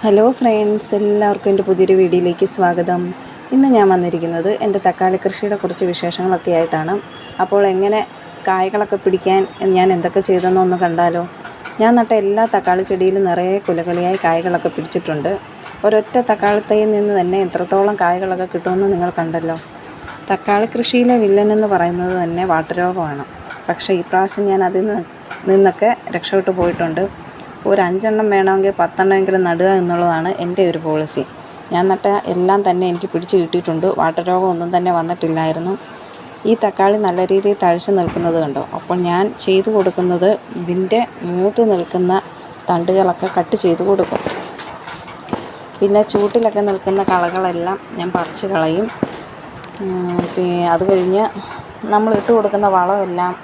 Hello friends, എല്ലാവർക്കും എൻ്റെ പുതിയൊരു വീഡിയോയിലേക്ക് സ്വാഗതം. ഇന്ന് ഞാൻ വന്നിരിക്കുന്നത് എൻ്റെ തക്കാളി കൃഷിയുടെ കുറച്ച് വിശേഷങ്ങളൊക്കെ ആയിട്ടാണ്. അപ്പോൾ എങ്ങനെ കായ്കളൊക്കെ പിടിക്കാൻ ഞാൻ എന്തൊക്കെ ചെയ്തെന്നൊന്ന് കണ്ടാലോ. ഞാൻ നട്ട എല്ലാ തക്കാളി ചെടിയിലും നിറയെ കുലകുലയായി കായ്കളൊക്കെ പിടിച്ചിട്ടുണ്ട്. ഒരൊറ്റ തക്കാളി തൈയിൽ നിന്ന് തന്നെ എത്രത്തോളം കായ്കളൊക്കെ കിട്ടുമെന്ന് നിങ്ങൾ കണ്ടല്ലോ. തക്കാളി കൃഷിയിലെ വില്ലനെന്ന് പറയുന്നത് തന്നെ വാട്ടരോഗമാണ്. പക്ഷേ ഈ പ്രാവശ്യം ഞാൻ അതിൽ നിന്നൊക്കെ രക്ഷപ്പെട്ടു പോയിട്ടുണ്ട്. ഒരു 5 എണ്ണം വേണമെങ്കിൽ 10 എണ്ണമെങ്കിലും നടുക എന്നുള്ളതാണ് എൻ്റെ ഒരു പോളിസി. ഞാൻ നട്ട എല്ലാം തന്നെ എനിക്ക് പിടിച്ച് കിട്ടിയിട്ടുണ്ട്. വാട്ടരോഗം ഒന്നും തന്നെ വന്നിട്ടില്ലായിരുന്നു. ഈ തക്കാളി നല്ല രീതിയിൽ തഴച്ച് നിൽക്കുന്നത് കണ്ടോ. അപ്പോൾ ഞാൻ ചെയ്തു കൊടുക്കുന്നത് ഇതിൻ്റെ മൂത്ത് നിൽക്കുന്ന തണ്ടുകളൊക്കെ കട്ട് ചെയ്ത് കൊടുക്കും. പിന്നെ ചൂട്ടിലൊക്കെ നിൽക്കുന്ന കളകളെല്ലാം ഞാൻ പറിച്ച് കളയും. അത് കഴിഞ്ഞ് നമ്മൾ ഇട്ട് കൊടുക്കുന്ന വളമെല്ലാം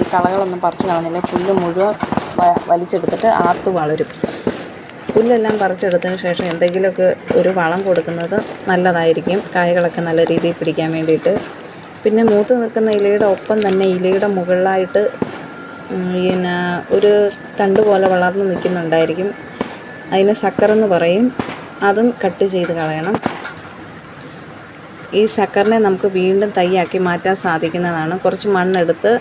ഈ കളകളൊന്നും പറിച്ച് കളഞ്ഞില്ല. പുല്ല് മുഴുവൻ വലിച്ചെടുത്തിട്ട് ആർത്ത് വളരും. പുല്ലെല്ലാം പറിച്ചെടുത്തതിന് ശേഷം എന്തെങ്കിലുമൊക്കെ ഒരു വളം കൊടുക്കുന്നത് നല്ലതായിരിക്കും, കായ്കളൊക്കെ നല്ല രീതിയിൽ പിടിക്കാൻ വേണ്ടിയിട്ട്. പിന്നെ മൂത്ത് നിൽക്കുന്ന ഇലയുടെ ഒപ്പം തന്നെ ഇലയുടെ മുകളിലായിട്ട് പിന്നെ ഒരു തണ്ട് പോലെ വളർന്ന് നിൽക്കുന്നുണ്ടായിരിക്കും. അതിന് സക്കറെന്ന് പറയും. അതും കട്ട് ചെയ്ത് കളയണം. ഈ സക്കറിനെ നമുക്ക് വീണ്ടും തൈയാക്കി മാറ്റാൻ സാധിക്കുന്നതാണ്. കുറച്ച് മണ്ണെടുത്ത്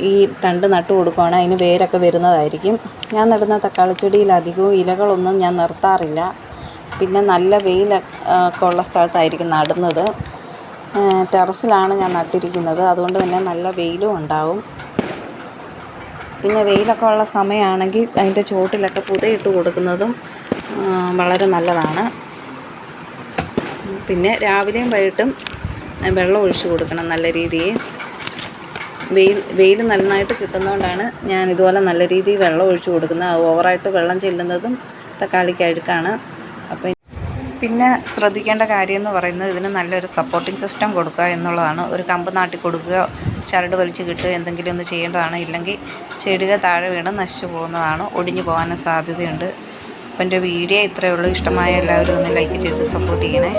ഈ തണ്ട് നട്ടു കൊടുക്കുകയാണ്. അതിന് വേരൊക്കെ വരുന്നതായിരിക്കും. ഞാൻ നടുന്ന തക്കാളി ചെടിയിൽ അധികവും ഇലകളൊന്നും ഞാൻ നിർത്താറില്ല. പിന്നെ നല്ല വെയിലൊക്കെ ഉള്ള സ്ഥലത്തായിരിക്കും നടുന്നത്. ടെറസിലാണ് ഞാൻ നട്ടിരിക്കുന്നത്. അതുകൊണ്ട് തന്നെ നല്ല വെയിലും ഉണ്ടാവും. പിന്നെ വെയിലൊക്കെ ഉള്ള സമയമാണെങ്കിൽ അതിൻ്റെ ചുവട്ടിലൊക്കെ പുതയിട്ട് കൊടുക്കുന്നതും വളരെ നല്ലതാണ്. പിന്നെ രാവിലെയും വൈകിട്ടും വെള്ളം ഒഴിച്ച് കൊടുക്കണം നല്ല രീതിയിൽ. വെയിൽ നന്നായിട്ട് കിട്ടുന്നതുകൊണ്ടാണ് ഞാൻ ഇതുപോലെ നല്ല രീതിയിൽ വെള്ളം ഒഴിച്ച് കൊടുക്കുന്നത്. ഓവറായിട്ട് വെള്ളം ചെല്ലുന്നതും തക്കാളിക്ക് അഴുക്കാണ്. അപ്പം പിന്നെ ശ്രദ്ധിക്കേണ്ട കാര്യം എന്ന് പറയുന്നത് ഇതിന് നല്ലൊരു സപ്പോർട്ടിംഗ് സിസ്റ്റം കൊടുക്കുക എന്നുള്ളതാണ്. ഒരു കമ്പ് നാട്ടി കൊടുക്കുകയോ ചരട് വലിച്ച് കിട്ടുകയോ എന്തെങ്കിലും ഒന്ന് ചെയ്യേണ്ടതാണ്. ഇല്ലെങ്കിൽ ചെടികൾ താഴെ വീണ് നശിച്ചു പോകുന്നതാണ്, ഒടിഞ്ഞു പോകാനും സാധ്യതയുണ്ട്. അപ്പം എൻ്റെ വീഡിയോ ഇത്രയേ ഉള്ളൂ. ഇഷ്ടമായ എല്ലാവരും ഒന്ന് ലൈക്ക് ചെയ്ത് സപ്പോർട്ട് ചെയ്യണേ.